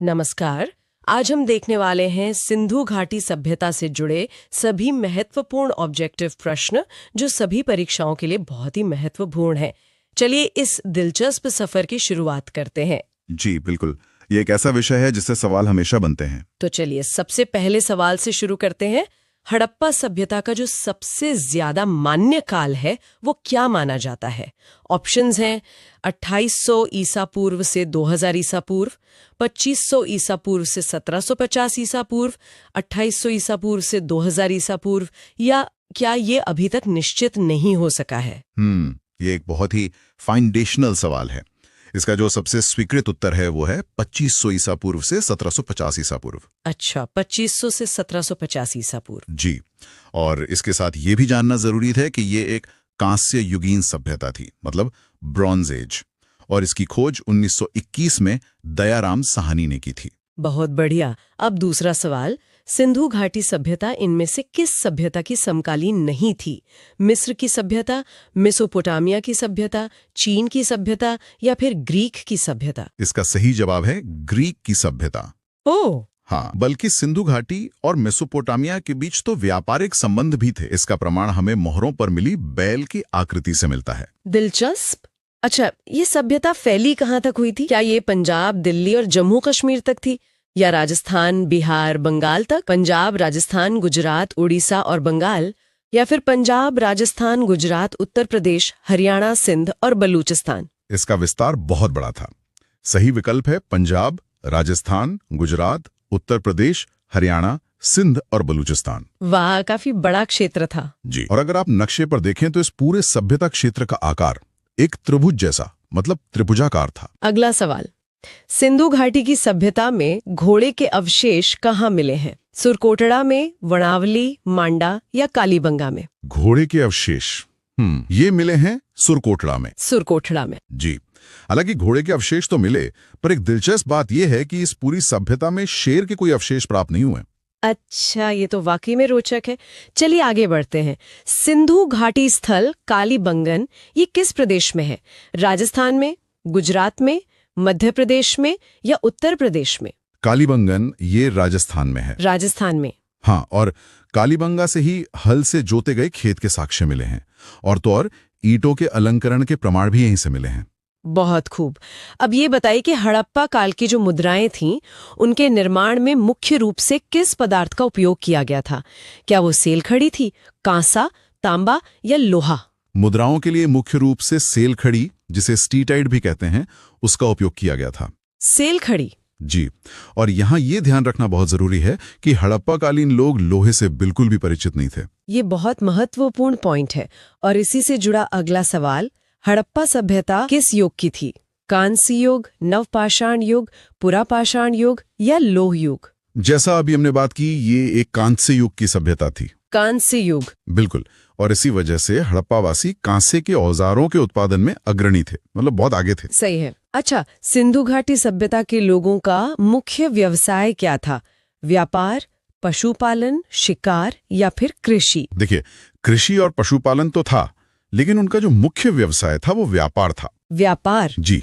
नमस्कार। आज हम देखने वाले हैं सिंधु घाटी सभ्यता से जुड़े सभी महत्वपूर्ण ऑब्जेक्टिव प्रश्न जो सभी परीक्षाओं के लिए बहुत ही महत्वपूर्ण हैं। चलिए इस दिलचस्प सफर की शुरुआत करते हैं। जी बिल्कुल, ये एक ऐसा विषय है जिससे सवाल हमेशा बनते हैं। तो चलिए सबसे पहले सवाल से शुरू करते हैं। हड़प्पा सभ्यता का जो सबसे ज्यादा मान्य काल है वो क्या माना जाता है? ऑप्शंस हैं 2800 ईसा पूर्व से 2000 ईसा पूर्व, 2500 ईसा पूर्व से 1750 ईसा पूर्व, 2800 ईसा पूर्व से 2000 ईसा पूर्व, या क्या ये अभी तक निश्चित नहीं हो सका है? ये एक बहुत ही फाउंडेशनल सवाल है। इसका जो सबसे स्वीकृत उत्तर है वो है 2500 ईसा पूर्व से 1750 ईसा पूर्व। अच्छा, 2500 से 1750 ईसा पूर्व। जी, और इसके साथ ये भी जानना जरूरी है कि ये एक कांस्य युगीन सभ्यता थी, मतलब ब्रॉन्ज एज, और इसकी खोज 1921 में दयाराम साहनी ने की थी। बहुत बढ़िया। अब दूसरा सवाल, सिंधु घाटी सभ्यता इनमें से किस सभ्यता की समकालीन नहीं थी? मिस्र की सभ्यता, मेसोपोटामिया की सभ्यता, चीन की सभ्यता, या फिर ग्रीक की सभ्यता? इसका सही जवाब है ग्रीक की सभ्यता। ओह, हाँ, बल्कि सिंधु घाटी और मेसोपोटामिया के बीच तो व्यापारिक संबंध भी थे। इसका प्रमाण हमें मोहरों पर मिली बैल की आकृति से मिलता है। दिलचस्प। अच्छा, ये सभ्यता फैली कहाँ तक हुई थी? क्या ये पंजाब, दिल्ली और जम्मू कश्मीर तक थी, या राजस्थान, बिहार, बंगाल तक? पंजाब, राजस्थान, गुजरात, उड़ीसा और बंगाल, या फिर पंजाब, राजस्थान, गुजरात, उत्तर प्रदेश, हरियाणा, सिंध और बलूचिस्तान? इसका विस्तार बहुत बड़ा था। सही विकल्प है पंजाब, राजस्थान, गुजरात, उत्तर प्रदेश, हरियाणा, सिंध और बलूचिस्तान। वाह, काफी बड़ा क्षेत्र था। जी, और अगर आप नक्शे पर देखें तो इस पूरे सभ्यता क्षेत्र का आकार एक त्रिभुज जैसा, मतलब त्रिभुजाकार था। अगला सवाल, सिंधु घाटी की सभ्यता में घोड़े के अवशेष कहाँ मिले हैं? सुरकोटड़ा में, वनावली, मांडा या कालीबंगा में? घोड़े के अवशेष ये मिले हैं सुरकोटड़ा में। सुरकोटड़ा में। जी, हालांकि घोड़े के अवशेष तो मिले, पर एक दिलचस्प बात यह है कि इस पूरी सभ्यता में शेर के कोई अवशेष प्राप्त नहीं हुए। अच्छा, ये तो वाकई में रोचक है। चलिए आगे बढ़ते हैं। सिंधु घाटी स्थल कालीबंगन ये किस प्रदेश में है? राजस्थान में, गुजरात में, मध्य प्रदेश में या उत्तर प्रदेश में? कालीबंगन ये राजस्थान में है। राजस्थान में। हाँ, और कालीबंगा से ही हल से जोते गए खेत के साक्ष्य मिले हैं, और तो और ईंटों के अलंकरण के प्रमाण भी यहीं से मिले हैं। बहुत खूब। अब ये बताइए कि हड़प्पा काल की जो मुद्राएं थीं, उनके निर्माण में मुख्य रूप से किस पदार्थ का उपयोग किया गया था? क्या वो सेलखड़ी थी, कांसा, तांबा या लोहा? मुद्राओं के लिए मुख्य रूप से सेलखड़ी, जिसे स्टीटाइट भी कहते हैं, उसका उपयोग किया गया था। सेलखड़ी? जी, और यहाँ ये ध्यान रखना बहुत जरूरी है कि हड़प्पाकालीन लोग लोहे से बिल्कुल भी परिचित नहीं थे। ये बहुत महत्वपूर्ण पॉइंट है। और इसी से जुड़ा अगला सवाल, हड़प्पा सभ्यता किस युग की थी? कांस्य युग, नवपाषाण युग, पुरापाषाण युग या लोह युग? जैसा अभी हमने बात की, ये एक कांस्य युग की सभ्यता थी। कांस्य युग? बिल्कुल, और इसी वजह से हड़प्पावासी कांसे के औजारों के उत्पादन में अग्रणी थे, मतलब बहुत आगे थे। सही है। अच्छा, सिंधु घाटी सभ्यता के लोगों का मुख्य व्यवसाय क्या था? व्यापार, पशुपालन, शिकार या फिर कृषि? देखिए, कृषि और पशुपालन तो था, लेकिन उनका जो मुख्य व्यवसाय था वो व्यापार था। व्यापार? जी,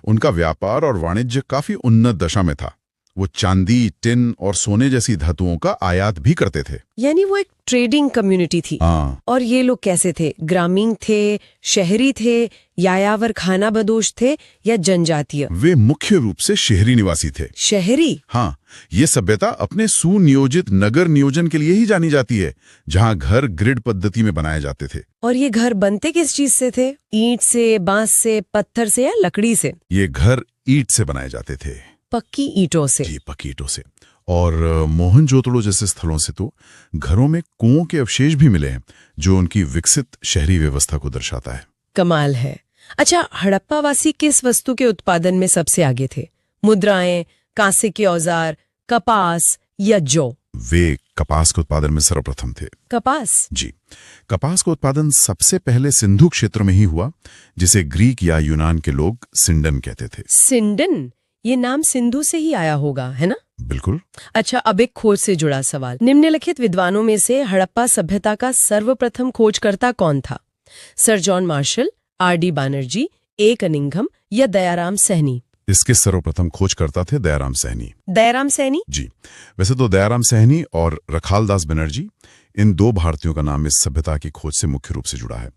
उनका व्यापार और वाणिज्य काफी उन्नत दशा में था। वो चांदी, टिन और सोने जैसी धातुओं का आयात भी करते थे। यानी वो एक ट्रेडिंग कम्युनिटी थी। हाँ। और ये लोग कैसे थे? ग्रामीण थे, शहरी थे, यायावर खाना बदोश थे या जनजातीय? वे मुख्य रूप से शहरी निवासी थे। शहरी? हाँ, ये सभ्यता अपने सुनियोजित नगर नियोजन के लिए ही जानी जाती है, जहाँ घर ग्रिड पद्धति में बनाए जाते थे। और ये घर बनते किस चीज से थे? ईंट से, बांस से, पत्थर से या लकड़ी से? ये घर ईंट से बनाए जाते थे। पक्की ईंटों से? जी, पक्की ईंटों से। और मोहनजोदड़ो जैसे स्थलों से तो घरों में कुओं के अवशेष भी मिले हैं, जो उनकी विकसित शहरी व्यवस्था को दर्शाता है। कमाल है। अच्छा, हड़प्पावासी किस वस्तु के उत्पादन में सबसे आगे थे? मुद्राएं, कांसे के औजार, कपास या जौ? वे कपास के उत्पादन में सर्वप्रथम थे। कपास? जी, कपास का उत्पादन सबसे पहले सिंधु क्षेत्र में ही हुआ, जिसे ग्रीक या यूनान के लोग सिंडन कहते थे। सिंडन? ये नाम सिंधु से ही आया होगा, है ना? बिल्कुल। अच्छा, अब एक खोज से जुड़ा सवाल। निम्नलिखित विद्वानों में से हड़प्पा सभ्यता का सर्वप्रथम खोजकर्ता कौन था? Sir John Marshall, R D Banerjee, A Cunningham या दयाराम सहनी? इसके सर्वप्रथम खोजकर्ता थे दयाराम सैनी। दयाराम सैनी? जी, वैसे तो दयाराम सैनी और रखालदास बनर्जी, इन दो भारतीयों का नाम इस सभ्यता की खोज से मुख्य रूप से जुड़ा है।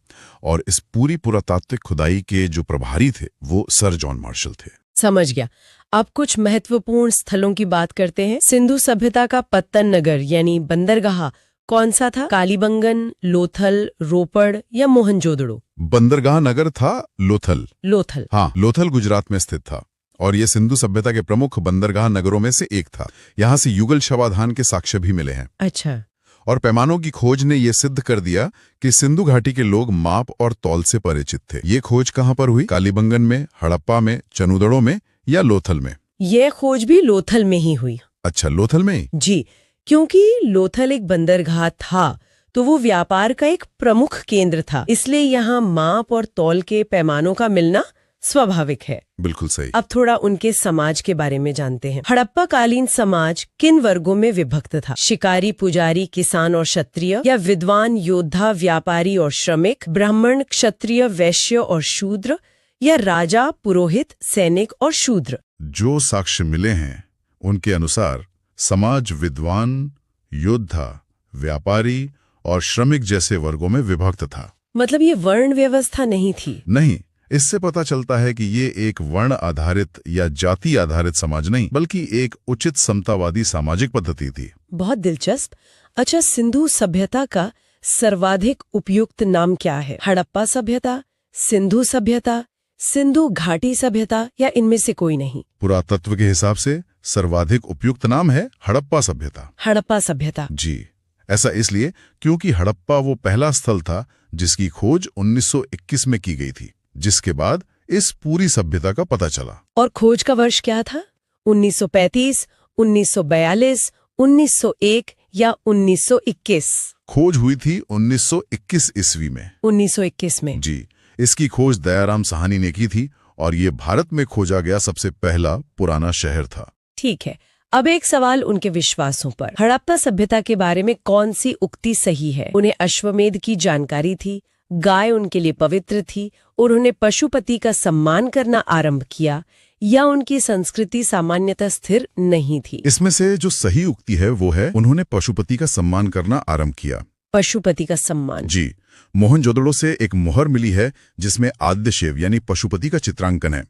और इस पूरी पुरातात्विक खुदाई के जो प्रभारी थे वो सर जॉन मार्शल थे। समझ गया। अब कुछ महत्वपूर्ण स्थलों की बात करते हैं। सिंधु सभ्यता का पत्तन नगर यानी बंदरगाह कौन सा था? कालीबंगन, लोथल, रोपड़ या मोहनजोदड़ो? बंदरगाह नगर था लोथल। लोथल? हाँ, लोथल गुजरात में स्थित था और ये सिंधु सभ्यता के प्रमुख बंदरगाह नगरों में से एक था। यहाँ से युगल शवाधान के साक्ष्य भी मिले हैं। अच्छा। और पैमानों की खोज ने यह सिद्ध कर दिया कि सिंधु घाटी के लोग माप और तौल से परिचित थे। ये खोज कहाँ पर हुई? कालीबंगन में, हड़प्पा में, चनुदड़ो में या लोथल में? ये खोज भी लोथल में ही हुई। अच्छा, लोथल में ही? जी, क्योंकि लोथल एक बंदरगाह था तो वो व्यापार का एक प्रमुख केंद्र था, इसलिए यहाँ माप और तौल के पैमानों का मिलना स्वाभाविक है। बिल्कुल सही। अब थोड़ा उनके समाज के बारे में जानते हैं। हड़प्पा कालीन समाज किन वर्गों में विभक्त था? शिकारी, पुजारी, किसान और क्षत्रिय, या विद्वान, योद्धा, व्यापारी और श्रमिक, ब्राह्मण, क्षत्रिय, वैश्य और शूद्र, या राजा, पुरोहित, सैनिक और शूद्र? जो साक्ष्य मिले हैं उनके अनुसार समाज विद्वान, योद्धा, व्यापारी और श्रमिक जैसे वर्गों में विभक्त था। मतलब ये वर्ण व्यवस्था नहीं थी? नहीं, इससे पता चलता है कि ये एक वर्ण आधारित या जाति आधारित समाज नहीं बल्कि एक उचित समतावादी सामाजिक पद्धति थी। बहुत दिलचस्प। अच्छा, सिंधु सभ्यता का सर्वाधिक उपयुक्त नाम क्या है? हड़प्पा सभ्यता, सिंधु सभ्यता, सिंधु घाटी सभ्यता, या इनमें से कोई नहीं? पुरातत्व के हिसाब से सर्वाधिक उपयुक्त नाम है हड़प्पा सभ्यता। हड़प्पा सभ्यता? जी, ऐसा इसलिए क्योंकि हड़प्पा वो पहला स्थल था जिसकी खोज 1921 में की गई थी, जिसके बाद इस पूरी सभ्यता का पता चला। और खोज का वर्ष क्या था? 1935, 1942, 1901 या 1921? खोज हुई थी 1921 ईस्वी में। 1921 में? जी, इसकी खोज दयाराम साहनी ने की थी और ये भारत में खोजा गया सबसे पहला पुराना शहर था। ठीक है, अब एक सवाल उनके विश्वासों पर। हड़प्पा सभ्यता के बारे में कौन सी उक्ति सही है? उन्हें अश्वमेध की जानकारी थी, गाय उनके लिए पवित्र थी, उन्होंने पशुपति का सम्मान करना आरंभ किया, या उनकी संस्कृति सामान्यतः स्थिर नहीं थी? इसमें से जो सही उक्ति है वो है उन्होंने पशुपति का सम्मान करना आरंभ किया। पशुपति का सम्मान? जी, मोहनजोदड़ो से एक मोहर मिली है जिसमें आद्यशेव यानी पशुपति का चित्रांकन है,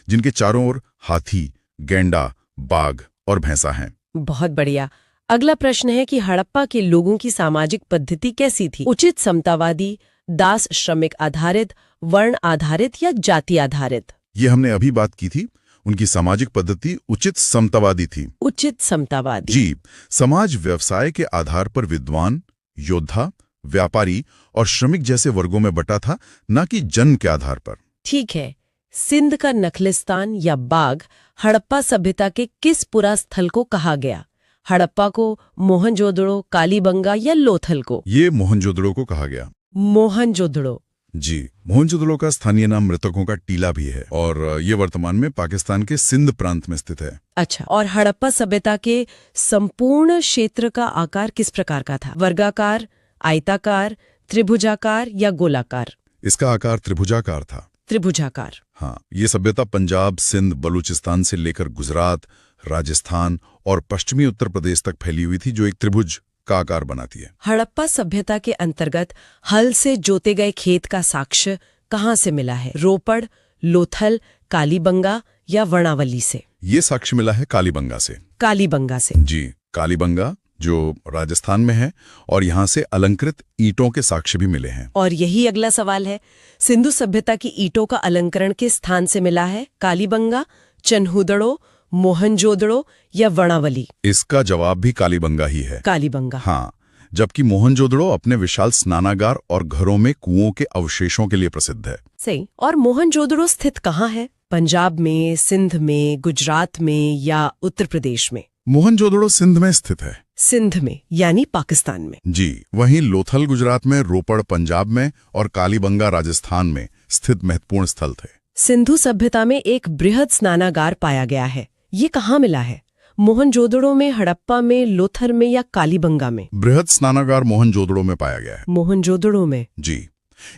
जिनके चारों ओर हाथी, गैंडा, बाघ और भैंसा हैं। बहुत बढ़िया। अगला प्रश्न है कि हड़प्पा के लोगों की सामाजिक पद्धति कैसी थी? उचित समतावादी, दास श्रमिक आधारित, वर्ण आधारित या जाति आधारित? ये हमने अभी बात की थी। उनकी सामाजिक पद्धति उचित समतावादी थी। उचित समतावादी? जी, समाज व्यवसाय के आधार पर विद्वान, योद्धा, व्यापारी और श्रमिक जैसे वर्गों में बटा था, न कि जन्म के आधार पर। ठीक है। सिंध का नखलिस्तान या बाघ हड़प्पा सभ्यता के किस पुरा स्थल को कहा गया? हड़प्पा को, मोहनजोदड़ो, कालीबंगा या लोथल को? ये मोहनजोदड़ो को कहा गया। मोहनजोदड़ो? जी, मोहनजोदड़ो का स्थानीय नाम मृतकों का टीला भी है और ये वर्तमान में पाकिस्तान के सिंध प्रांत में स्थित है। अच्छा, और हड़प्पा सभ्यता के संपूर्ण क्षेत्र का आकार किस प्रकार का था? वर्गाकार, आयताकार, त्रिभुजाकार या गोलाकार? इसका आकार त्रिभुजाकार था। त्रिभुजाकार? हाँ, ये सभ्यता पंजाब, सिंध, बलूचिस्तान से लेकर गुजरात, राजस्थान और पश्चिमी उत्तर प्रदेश तक फैली हुई थी, जो एक त्रिभुज का आकार बनाती है। हड़प्पा सभ्यता के अंतर्गत हल से जोते गए खेत का साक्ष्य कहाँ से मिला है? रोपड़, लोथल, कालीबंगा या वर्णावली से? ये साक्ष्य मिला है कालीबंगा से। कालीबंगा से? जी, कालीबंगा जो राजस्थान में है, और यहाँ से अलंकृत ईंटों के साक्ष्य भी मिले हैं। और यही अगला सवाल है, सिंधु सभ्यता की ईंटों का अलंकरण किस स्थान से मिला है? कालीबंगा, चन्हुदड़ो, मोहनजोदड़ो या वर्णावली? इसका जवाब भी कालीबंगा ही है। कालीबंगा? हाँ, जबकि मोहनजोदड़ो अपने विशाल स्नानागार और घरों में कुओं के अवशेषों के लिए प्रसिद्ध है। सही। और मोहनजोदड़ो स्थित कहाँ है? पंजाब में, सिंध में, गुजरात में या उत्तर प्रदेश में? मोहनजोदड़ो सिंध में स्थित है। सिंध में यानी पाकिस्तान में? जी, वहीं लोथल गुजरात में, रोपड़ पंजाब में और कालीबंगा राजस्थान में स्थित महत्वपूर्ण स्थल थे। सिंधु सभ्यता में एक बृहद स्नानागार पाया गया है, ये कहाँ मिला है? मोहनजोदड़ो में, हड़प्पा में, लोथल में या कालीबंगा में? बृहद स्नानागार मोहनजोदड़ो में पाया गया है। मोहनजोदड़ो में? जी,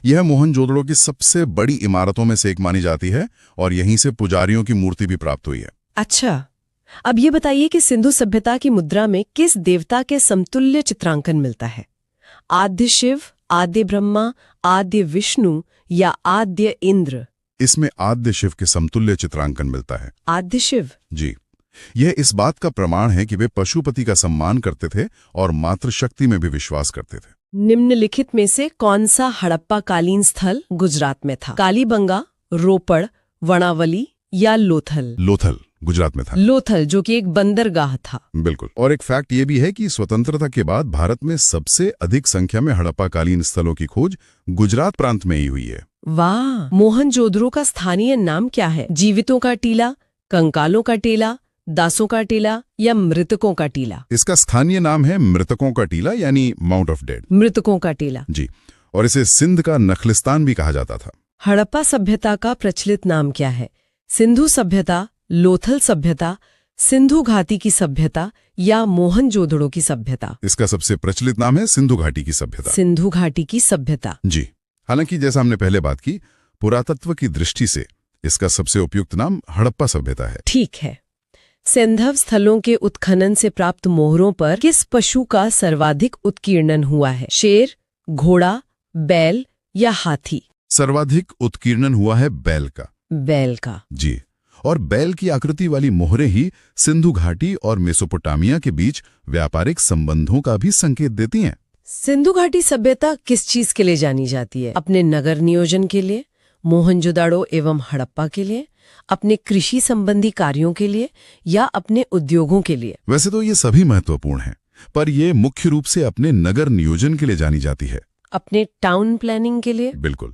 यह मोहनजोदड़ो की सबसे बड़ी इमारतों में से एक मानी जाती है और यहीं से पुजारियों की मूर्ति भी प्राप्त हुई है। अच्छा, अब ये बताइए कि सिंधु सभ्यता की मुद्रा में किस देवता के समतुल्य चित्रांकन मिलता है? आद्य शिव, आद्य ब्रह्मा, आद्य विष्णु या आद्य इंद्र? इसमें आद्य शिव के समतुल्य चित्रांकन मिलता है। आद्य शिव? जी, यह इस बात का प्रमाण है कि वे पशुपति का सम्मान करते थे और मातृशक्ति में भी विश्वास करते थे। निम्नलिखित में से कौन सा हड़प्पा कालीन स्थल गुजरात में था? कालीबंगा, रोपड़, वणावली या लोथल? लोथल गुजरात में था। लोथल, जो कि एक बंदरगाह था। बिल्कुल। और एक फैक्ट ये भी है कि स्वतंत्रता के बाद भारत में सबसे अधिक संख्या में हड़प्पाकालीन स्थलों की खोज गुजरात प्रांत में ही हुई है। वाह! मोहनजोदड़ो का स्थानीय नाम क्या है? जीवितों का टीला, कंकालों का टीला, दासों का टीला या मृतकों का टीला? इसका स्थानीय नाम है मृतकों का टीला, यानी माउंट ऑफ डेड। मृतकों का टीला। जी, और इसे सिंध का नखलिस्तान भी कहा जाता था। हड़प्पा सभ्यता का प्रचलित नाम क्या है? सिंधु सभ्यता, लोथल सभ्यता, सिंधु घाटी की सभ्यता या मोहनजोदड़ो की सभ्यता? इसका सबसे प्रचलित नाम है सिंधु घाटी की सभ्यता। सिंधु घाटी की सभ्यता। जी, हालांकि जैसा हमने पहले बात की, पुरातत्व की दृष्टि से इसका सबसे उपयुक्त नाम हड़प्पा सभ्यता है। ठीक है। सैंधव स्थलों के उत्खनन से प्राप्त मोहरों पर किस पशु का सर्वाधिक उत्कीर्णन हुआ है? शेर, घोड़ा, बैल या हाथी? सर्वाधिक उत्कीर्णन हुआ है बैल का। बैल का। जी, और बैल की आकृति वाली मोहरें ही सिंधु घाटी और मेसोपोटामिया के बीच व्यापारिक संबंधों का भी संकेत देती हैं। सिंधु घाटी सभ्यता किस चीज के लिए जानी जाती है? अपने नगर नियोजन के लिए, मोहनजोदड़ो एवं हड़प्पा के लिए, अपने कृषि संबंधी कार्यों के लिए या अपने उद्योगों के लिए? वैसे तो ये सभी महत्वपूर्ण हैं, पर ये मुख्य रूप से अपने नगर नियोजन के लिए जानी जाती है। अपने टाउन प्लानिंग के लिए? बिल्कुल।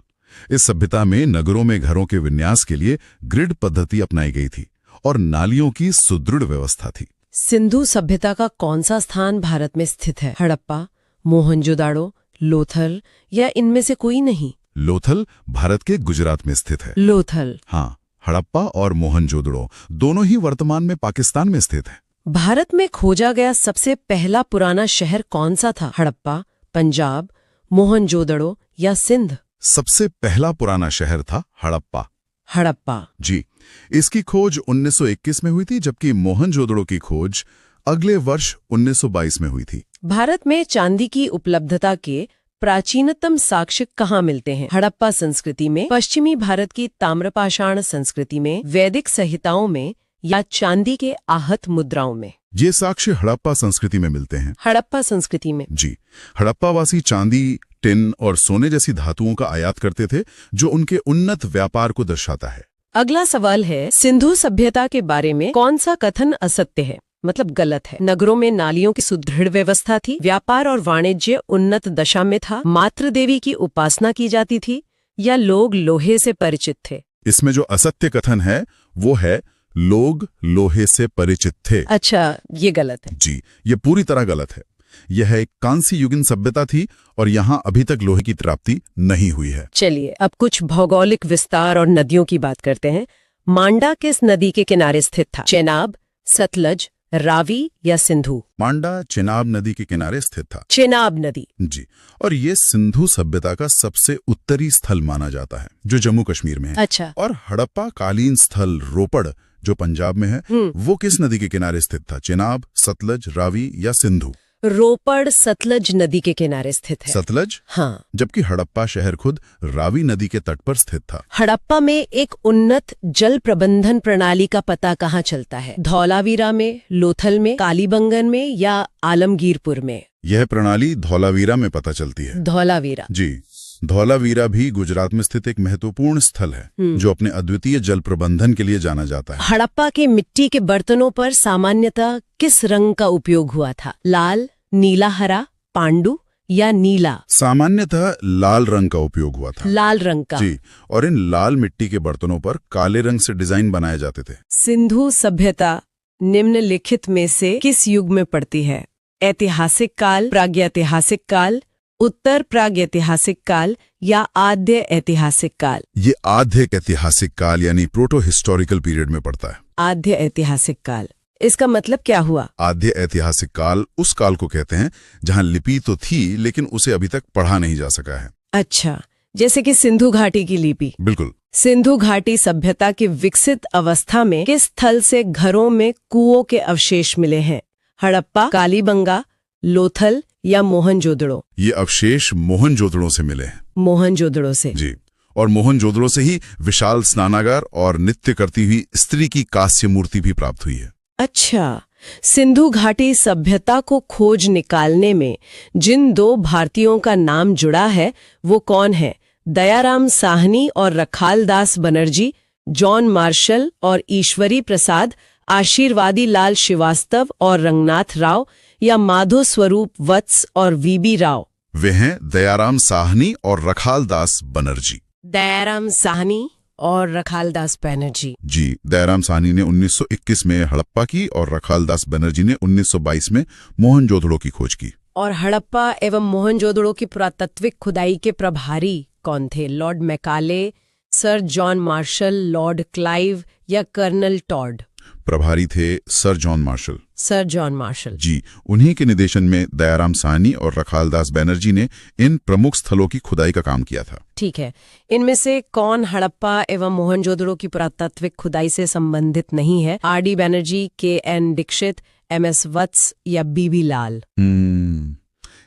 इस सभ्यता में नगरों में घरों के विन्यास के लिए ग्रिड पद्धति अपनाई गई थी और नालियों की सुदृढ़ व्यवस्था थी। सिंधु सभ्यता का कौन सा स्थान भारत में स्थित है? हड़प्पा, मोहनजोदड़ो, लोथल या इनमें से कोई नहीं? लोथल भारत के गुजरात में स्थित है। लोथल। हाँ, हड़प्पा और मोहनजोदड़ो दोनों ही वर्तमान में पाकिस्तान में स्थित है। भारत में खोजा गया सबसे पहला पुराना शहर कौन सा था? हड़प्पा, पंजाब, मोहनजोदड़ो या सिंध? सबसे पहला पुराना शहर था हड़प्पा। हड़प्पा। जी, इसकी खोज 1921 में हुई थी, जबकि मोहनजोदड़ो की खोज अगले वर्ष 1922 में हुई थी। भारत में चांदी की उपलब्धता के प्राचीनतम साक्ष्य कहाँ मिलते हैं? हड़प्पा संस्कृति में, पश्चिमी भारत की ताम्रपाषाण संस्कृति में, वैदिक संहिताओं में या चांदी के आहत मुद्राओं में? ये साक्ष्य हड़प्पा संस्कृति में मिलते हैं। हड़प्पा संस्कृति में? जी, हड़प्पावासी चांदी, टिन और सोने जैसी धातुओं का आयात करते थे, जो उनके उन्नत व्यापार को दर्शाता है। अगला सवाल है, सिंधु सभ्यता के बारे में कौन सा कथन असत्य है, मतलब गलत है? नगरों में नालियों की सुदृढ़ व्यवस्था थी, व्यापार और वाणिज्य उन्नत दशा में था, मातृ देवी की उपासना की जाती थी या लोग लोहे से परिचित थे? इसमें जो असत्य कथन है वो है लोग लोहे से परिचित थे। अच्छा, ये गलत है। जी, ये पूरी तरह गलत है। यह एक कांस्य युगीन सभ्यता थी और यहाँ अभी तक लोहे की प्राप्ति नहीं हुई है। चलिए अब कुछ भौगोलिक विस्तार और नदियों की बात करते हैं। मांडा किस नदी के किनारे स्थित था? चेनाब, सतलज, रावी या सिंधु? मांडा चेनाब नदी के किनारे स्थित था। चेनाब नदी। जी, और ये सिंधु सभ्यता का सबसे उत्तरी स्थल माना जाता है, जो जम्मू कश्मीर में है। अच्छा। और हड़प्पा कालीन स्थल रोपड़, जो पंजाब में है, वो किस नदी के किनारे स्थित था? चेनाब, सतलज, रावी या सिंधु? रोपड़ सतलज नदी के किनारे स्थित है। सतलज? हाँ। जबकि हड़प्पा शहर खुद रावी नदी के तट पर स्थित था। हड़प्पा में एक उन्नत जल प्रबंधन प्रणाली का पता कहाँ चलता है? धौलावीरा में, लोथल में, कालीबंगन में या आलमगीरपुर में? यह प्रणाली धौलावीरा में पता चलती है। धौलावीरा। जी, धौलावीरा भी गुजरात में स्थित एक महत्वपूर्ण स्थल है, जो अपने अद्वितीय जल प्रबंधन के लिए जाना जाता है। हड़प्पा के मिट्टी के बर्तनों पर सामान्यतः किस रंग का उपयोग हुआ था? लाल, नीला, हरा, पांडु या नीला? सामान्यतः लाल रंग का उपयोग हुआ था। लाल रंग का। जी, और इन लाल मिट्टी के बर्तनों पर काले रंग से डिजाइन बनाए जाते थे। सिंधु सभ्यता निम्नलिखित में से किस युग में पड़ती है? ऐतिहासिक काल, प्रागैतिहासिक काल, उत्तर प्रागैतिहासिक काल या आद्य ऐतिहासिक काल? ये आद्य ऐतिहासिक काल यानी प्रोटो हिस्टोरिकल पीरियड में पड़ता है। आद्य ऐतिहासिक काल, इसका मतलब क्या हुआ? आद्य ऐतिहासिक काल उस काल को कहते हैं जहां लिपि तो थी लेकिन उसे अभी तक पढ़ा नहीं जा सका है। अच्छा, जैसे कि सिंधु घाटी की लिपि। बिल्कुल। सिंधु घाटी सभ्यता की विकसित अवस्था में किस स्थल से घरों में कुओं के अवशेष मिले हैं? हड़प्पा, कालीबंगा, लोथल या मोहनजोदड़ो? ये अवशेष मोहनजोदड़ो से मिले हैं। मोहनजोदड़ो से। जी, और मोहनजोदड़ो से ही विशाल स्नानागार और नृत्य करती हुई स्त्री की कांस्य मूर्ति भी प्राप्त हुई है। अच्छा, सिंधु घाटी सभ्यता को खोज निकालने में जिन 2 भारतीयों का नाम जुड़ा है वो कौन है? दयाराम साहनी और रखालदास बनर्जी, जॉन मार्शल और ईश्वरी प्रसाद, आशीर्वादी लाल श्रीवास्तव और रंगनाथ राव, या माधो स्वरूप वत्स और वीबी राव? वे हैं दयाराम साहनी और रखालदास बनर्जी। दयाराम साहनी और रखालदास बनर्जी। जी, दयाराम साहनी ने 1921 में हड़प्पा की और रखालदास बनर्जी ने 1922 में मोहनजोदड़ो की खोज की। और हड़प्पा एवं मोहनजोदड़ो की पुरातत्विक खुदाई के प्रभारी कौन थे? Lord Macaulay, sir John Marshall, Lord Clive या कर्नल टॉड? प्रभारी थे sir John Marshall. Sir John Marshall. जी, उन्हीं के निर्देशन में दयाराम साहनी और रखालदास बनर्जी ने इन प्रमुख स्थलों की खुदाई का काम किया था। ठीक है, इनमें से कौन हड़प्पा एवं मोहनजोदड़ो की पुरातत्विक खुदाई से संबंधित नहीं है? R D. Banerjee, K N. Dikshit, M S. Vats या बीबी लाल?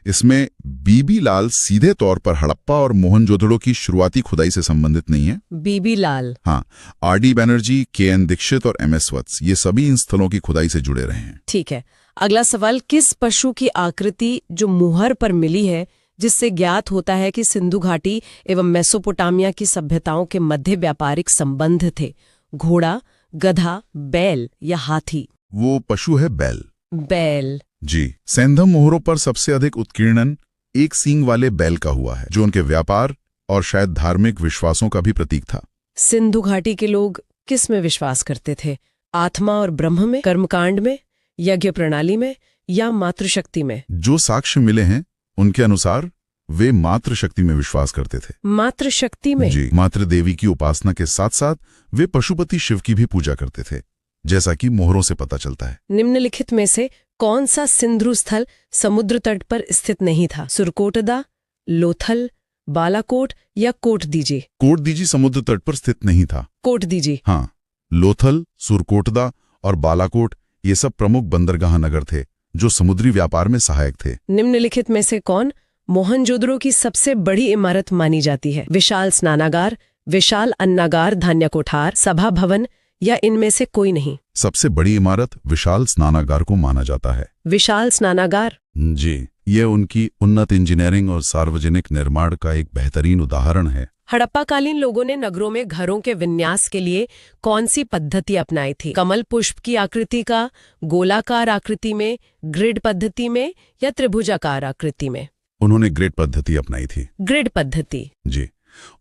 इसमें बीबी लाल सीधे तौर पर हड़प्पा और मोहनजोदड़ो की शुरुआती खुदाई से संबंधित नहीं है। बीबी लाल। हाँ, आर.डी. बनर्जी, के.एन. दीक्षित और एम.एस. वत्स ये सभी इन स्थलों की खुदाई से जुड़े रहे हैं। ठीक है, अगला सवाल, किस पशु की आकृति जो मुहर पर मिली है जिससे ज्ञात होता है कि सिंधु घाटी एवं मेसोपोटामिया की सभ्यताओं के मध्य व्यापारिक संबंध थे? घोड़ा, गधा, बैल या हाथी? वो पशु है बैल। बैल। जी, सैंधव मोहरों पर सबसे अधिक उत्कीर्णन एक सींग वाले बैल का हुआ है, जो उनके व्यापार और शायद धार्मिक विश्वासों का भी प्रतीक था। सिंधु घाटी के लोग किस में विश्वास करते थे? आत्मा और ब्रह्म में, कर्मकांड में, यज्ञ प्रणाली में या मातृशक्ति में? जो साक्ष्य मिले हैं उनके अनुसार वे मातृशक्ति में विश्वास करते थे। मातृशक्ति में? जी, मातृदेवी की उपासना के साथ साथ वे पशुपति शिव की भी पूजा करते थे, जैसा कि मोहरों से पता चलता है। निम्नलिखित में से कौन सा सिंधु स्थल समुद्र तट पर स्थित नहीं था? सुरकोटदा, लोथल, बालाकोट या कोटदीजी? कोटदीजी समुद्र तट पर स्थित नहीं था। कोटदीजी। हाँ, लोथल, सुरकोटदा और बालाकोट ये सब प्रमुख बंदरगाह नगर थे जो समुद्री व्यापार में सहायक थे। निम्नलिखित में से कौन मोहनजोदड़ो की सबसे बड़ी इमारत मानी जाती है? विशाल स्नानागार, विशाल अन्नागार, धान्य कोठार, सभा भवन या इनमें से कोई नहीं? सबसे बड़ी इमारत विशाल स्नानागार को माना जाता है। विशाल स्नानागार? जी, ये उनकी उन्नत इंजीनियरिंग और सार्वजनिक निर्माण का एक बेहतरीन उदाहरण है। हड़प्पाकालीन लोगों ने नगरों में घरों के विन्यास के लिए कौन सी पद्धति अपनाई थी? कमल पुष्प की आकृति का, गोलाकार आकृति में, ग्रिड पद्धति में या त्रिभुजाकार आकृति में? उन्होंने ग्रिड पद्धति अपनाई थी। ग्रिड पद्धति। जी,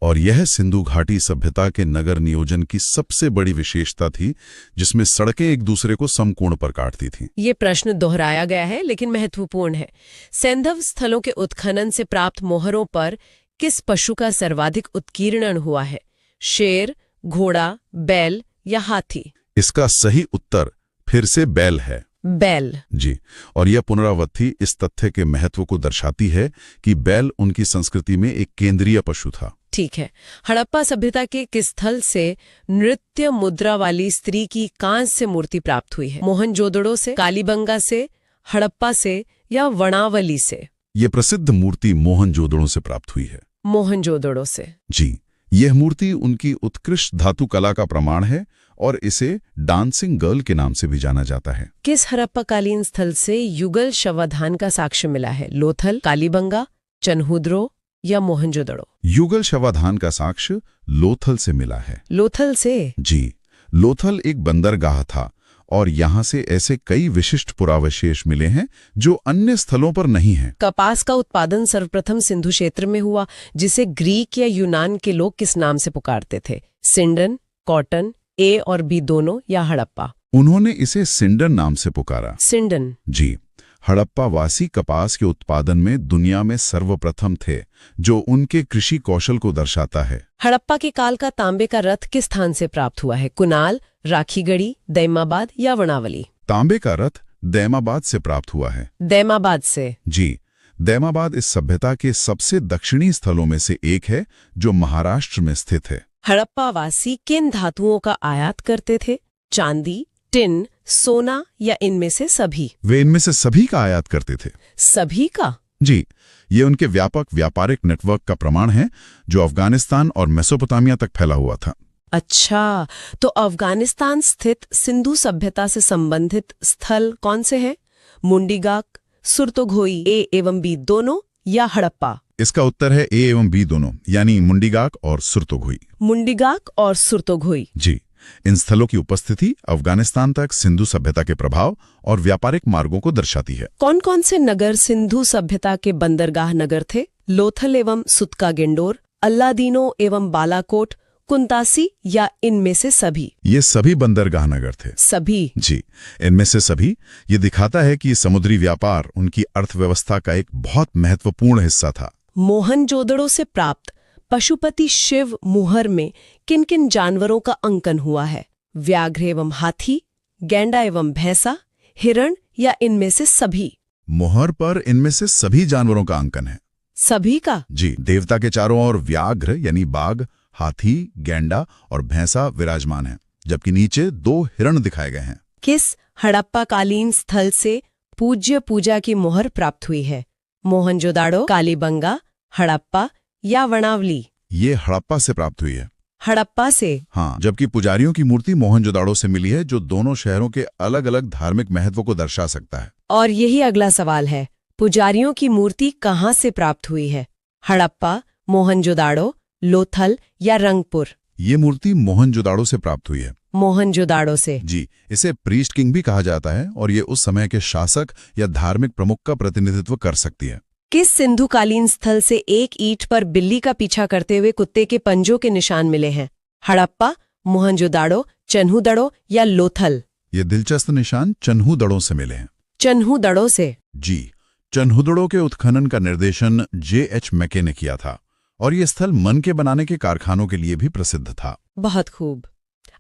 और यह सिंधु घाटी सभ्यता के नगर नियोजन की सबसे बड़ी विशेषता थी, जिसमें सड़कें एक दूसरे को समकोण पर काटती थीं। ये प्रश्न दोहराया गया है लेकिन महत्वपूर्ण है। सैंधव स्थलों के उत्खनन से प्राप्त मोहरों पर किस पशु का सर्वाधिक उत्कीर्णन हुआ है? शेर, घोड़ा, बैल या हाथी? इसका सही उत्तर फिर से बैल है। बैल। जी, और यह पुनरावृत्ति इस तथ्य के महत्व को दर्शाती है कि बैल उनकी संस्कृति में एक केंद्रीय पशु था। ठीक है, हड़प्पा सभ्यता के किस स्थल से नृत्य मुद्रा वाली स्त्री की कांस्य मूर्ति प्राप्त हुई है? मोहनजोदड़ो से, कालीबंगा से, हड़प्पा से या वनावली से? ये प्रसिद्ध मूर्ति मोहनजोदड़ो से प्राप्त हुई है। मोहनजोदड़ो से। जी, यह मूर्ति उनकी उत्कृष्ट धातु कला का प्रमाण है और इसे डांसिंग गर्ल के नाम से भी जाना जाता है। किस हड़प्पाकालीन स्थल से युगल शवाधान का साक्ष्य मिला है? लोथल, कालीबंगा, चन्हुद्रो या मोहनजोदड़ो? युगल शवाधान का साक्ष्य लोथल से मिला है। लोथल से? जी, लोथल एक बंदरगाह था और यहाँ से ऐसे कई विशिष्ट पुरावशेष मिले हैं जो अन्य स्थलों पर नहीं हैं। कपास का उत्पादन सर्वप्रथम सिंधु क्षेत्र में हुआ, जिसे ग्रीक या यूनान के लोग किस नाम से पुकारते थे? सिंडन, कॉटन, ए और बी दोनों या हड़प्पा? उन्होंने इसे सिंडन नाम से पुकारा। सिंडन। जी, हड़प्पावासी कपास के उत्पादन में दुनिया में सर्वप्रथम थे, जो उनके कृषि कौशल को दर्शाता है। हड़प्पा के काल का तांबे का रथ किस स्थान से प्राप्त हुआ है? कुनाल, राखीगढ़ी, दैमाबाद या वनावली? तांबे का रथ दैमाबाद से प्राप्त हुआ है। दैमाबाद से? जी, दैमाबाद इस सभ्यता के सबसे दक्षिणी स्थलों में से एक है जो महाराष्ट्र में स्थित है। हड़प्पावासी किन धातुओं का आयात करते थे? चांदी, टिन, सोना या इनमें से सभी? वे इनमें से सभी का आयात करते थे। सभी का? जी, ये उनके व्यापक व्यापारिक नेटवर्क का प्रमाण है जो अफगानिस्तान और मेसोपोटामिया तक फैला हुआ था। अच्छा, तो अफगानिस्तान स्थित सिंधु सभ्यता से संबंधित स्थल कौन से हैं? मुंडीगाक, सुरतोघोई ए एवं बी दोनों या हड़प्पा? इसका उत्तर है ए एवं बी दोनों, यानी मुंडीगाक और सुरतोघोई। मुंडीगाक और सुरतोघोई। जी, इन स्थलों की उपस्थिति अफगानिस्तान तक सिंधु सभ्यता के प्रभाव और व्यापारिक मार्गों को दर्शाती है। कौन कौन से नगर सिंधु सभ्यता के बंदरगाह नगर थे? लोथल एवं सुतका गेंडोर, अल्लादीनो एवं बालाकोट, कुंतासी या इनमें से सभी? ये सभी बंदरगाह नगर थे। सभी? जी, इनमें से सभी। ये दिखाता है कि समुद्री व्यापार उनकी अर्थव्यवस्था का एक बहुत महत्वपूर्ण हिस्सा था। मोहनजोदड़ो से प्राप्त पशुपति शिव मुहर में किन किन जानवरों का अंकन हुआ है? व्याघ्र एवं हाथी, गैंडा एवं भैंसा, हिरण या इनमें से सभी? मुहर पर इनमें से सभी जानवरों का अंकन है। सभी का? जी, देवता के चारों ओर व्याघ्र यानी बाघ, हाथी, गैंडा और भैंसा विराजमान है, जबकि नीचे 2 हिरण दिखाए गए हैं। किस हड़प्पाकालीन स्थल से पूज्य पूजा की मोहर प्राप्त हुई है? मोहनजोदाड़ो, कालीबंगा, हड़प्पा या वनावली? ये हड़प्पा से प्राप्त हुई है। हड़प्पा से? हाँ, जबकि पुजारियों की मूर्ति मोहनजोदाड़ो से मिली है, जो दोनों शहरों के अलग अलग धार्मिक महत्व को दर्शा सकता है। और यही अगला सवाल है, पुजारियों की मूर्ति कहाँ से प्राप्त हुई है? हड़प्पा, मोहनजोदाड़ो, लोथल या रंगपुर? ये मूर्ति मोहनजोदाड़ो से प्राप्त हुई है। मोहनजोदाड़ो से? जी, इसे प्रीस्ट किंग भी कहा जाता है और ये उस समय के शासक या धार्मिक प्रमुख का प्रतिनिधित्व कर सकती है। किस सिंधुकालीन स्थल से एक ईंट पर बिल्ली का पीछा करते हुए कुत्ते के पंजों के निशान मिले हैं? हड़प्पा, मोहनजोदाड़ो, चन्हुदड़ो या लोथल? ये दिलचस्प निशान चन्हुदड़ो से मिले हैं। चन्हुदड़ो से? जी, चन्हुदड़ो के उत्खनन का निर्देशन J.H. मैके ने किया था और ये स्थल मन के बनाने के कारखानों के लिए भी प्रसिद्ध था। बहुत खूब।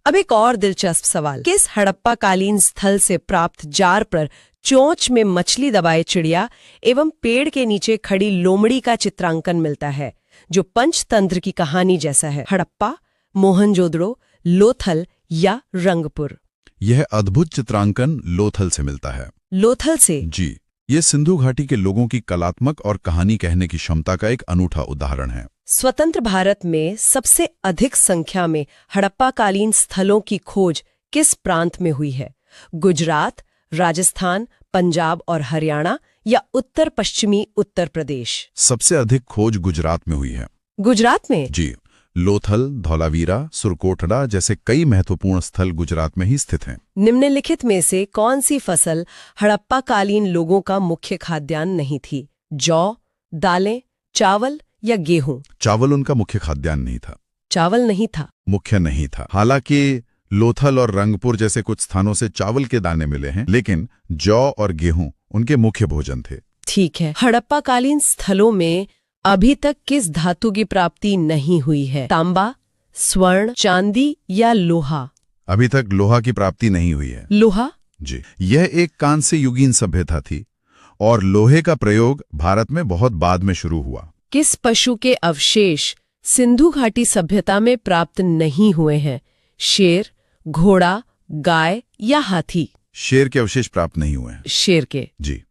अब एक और दिलचस्प सवाल, किस हड़प्पाकालीन स्थल से प्राप्त जार पर चोंच में मछली दबाए चिड़िया एवं पेड़ के नीचे खड़ी लोमड़ी का चित्रांकन मिलता है, जो पंचतंत्र की कहानी जैसा है? हड़प्पा, मोहनजोदड़ो, लोथल या रंगपुर? यह अद्भुत चित्रांकन लोथल से मिलता है। लोथल से? जी, ये सिंधु घाटी के लोगों की कलात्मक और कहानी कहने की क्षमता का एक अनूठा उदाहरण है। स्वतंत्र भारत में सबसे अधिक संख्या में हड़प्पाकालीन स्थलों की खोज किस प्रांत में हुई है? गुजरात, राजस्थान, पंजाब और हरियाणा या उत्तर पश्चिमी उत्तर प्रदेश? सबसे अधिक खोज गुजरात में हुई है। गुजरात में? जी, लोथल, धौलावीरा, सुरकोटड़ा जैसे कई महत्वपूर्ण स्थल गुजरात में ही स्थित हैं। निम्नलिखित में से कौन सी फसल हड़प्पाकालीन लोगों का मुख्य खाद्यान्न नहीं थी? जौ, दालें, चावल या गेहूं? चावल उनका मुख्य खाद्यान्न नहीं था। चावल नहीं था? मुख्य नहीं था। हालांकि लोथल और रंगपुर जैसे कुछ स्थानों से चावल के दाने मिले हैं, लेकिन जौ और गेहूं उनके मुख्य भोजन थे। ठीक है। हड़प्पाकालीन स्थलों में अभी तक किस धातु की प्राप्ति नहीं हुई है? तांबा, स्वर्ण, चांदी या लोहा? अभी तक लोहा की प्राप्ति नहीं हुई है। लोहा? जी, यह एक कांस्य युगीन सभ्यता थी और लोहे का प्रयोग भारत में बहुत बाद में शुरू हुआ। किस पशु के अवशेष सिंधु घाटी सभ्यता में प्राप्त नहीं हुए हैं? शेर, घोड़ा, गाय या हाथी? शेर के अवशेष प्राप्त नहीं हुए हैं। शेर के? जी,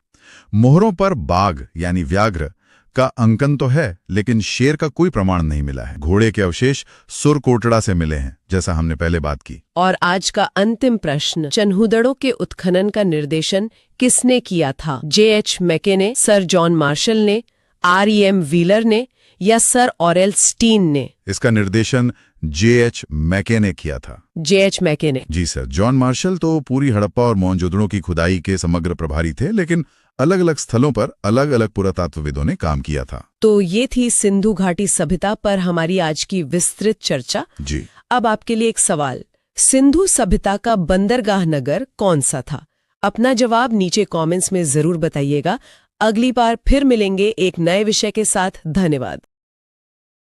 मोहरों पर बाघ यानी व्याघ्र का अंकन तो है, लेकिन शेर का कोई प्रमाण नहीं मिला है। घोड़े के अवशेष सुरकोटड़ा से मिले हैं, जैसा हमने पहले बात की। और आज का अंतिम प्रश्न, चन्हुदड़ो के उत्खनन का निर्देशन किसने किया था? J.H. मैके ने, सर जॉन मार्शल ने, R.E.M. व्हीलर ने या सर ऑरेल स्टीन ने? इसका निर्देशन J.H. मैके ने किया था। J.H. मैके ने? जी सर। जॉन मार्शल तो पूरी हड़प्पा और मोहनजोदड़ो की खुदाई के समग्र प्रभारी थे, लेकिन अलग अलग स्थलों पर अलग अलग पुरातत्वविदों ने काम किया था। तो ये थी सिंधु घाटी सभ्यता पर हमारी आज की विस्तृत चर्चा। जी। अब आपके लिए एक सवाल, सिंधु सभ्यता का बंदरगाह नगर कौन सा था? अपना जवाब नीचे कमेंट्स में जरूर बताइएगा। अगली बार फिर मिलेंगे एक नए विषय के साथ। धन्यवाद।